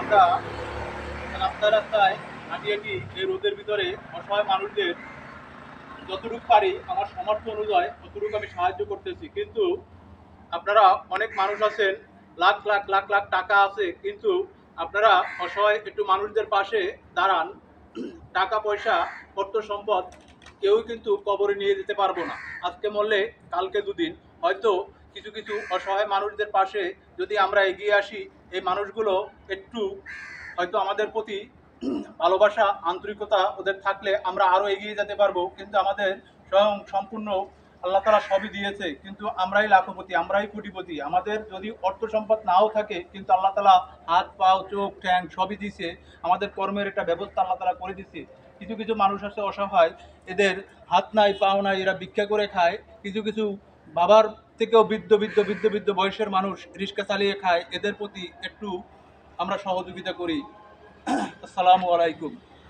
আমরা রাস্তায় রাস্তায় হাঁটি হাঁটি এই রোদের ভিতরে অসহায় মানুষদের যতটুকু পারি আমার সামর্থ্য অনুযায়ী ততটুকু আমি সাহায্য করতেছি। কিন্তু আপনারা অনেক মানুষ আছেন, লাখ লাখ লাখ লাখ টাকা আছে, কিন্তু আপনারা অসহায় একটু মানুষদের পাশে দাঁড়ান। টাকা পয়সা অর্থ সম্পদ কেউই কিন্তু কবরে নিয়ে যেতে পারবো না। আজকে মরলে কালকে দুদিন, হয়তো কিছু কিছু অসহায় মানুষদের পাশে যদি আমরা এগিয়ে আসি, এই মানুষগুলো একটু হয়তো আমাদের প্রতি ভালোবাসা আন্তরিকতা ওদের থাকলে আমরা আরো এগিয়ে যেতে পারবো। কিন্তু আমাদের স্বয়ং সম্পূর্ণ আল্লাহ তালা সবই দিয়েছে, কিন্তু আমরাই লাখপতি, আমরাই কোটিপতি। আমাদের যদি অর্থ সম্পদ নাও থাকে, কিন্তু আল্লাহ তালা হাত পাও চোখ ঠ্যাং সবই দিছে, আমাদের কর্মের একটা ব্যবস্থা আল্লাহ তালা করে দিছে। কিছু কিছু মানুষ আছে অসহায়, এদের হাত নাই পাও নাই, এরা ভিক্ষা করে খায়। কিছু কিছু বাবার থেকেও বৃদ্ধ বৃদ্ধ বৃদ্ধ বৃদ্ধ বয়সের মানুষ রিক্সা চালিয়ে খায়, এদের প্রতি একটু আমরা সহযোগিতা করি। আসসালামু আলাইকুম।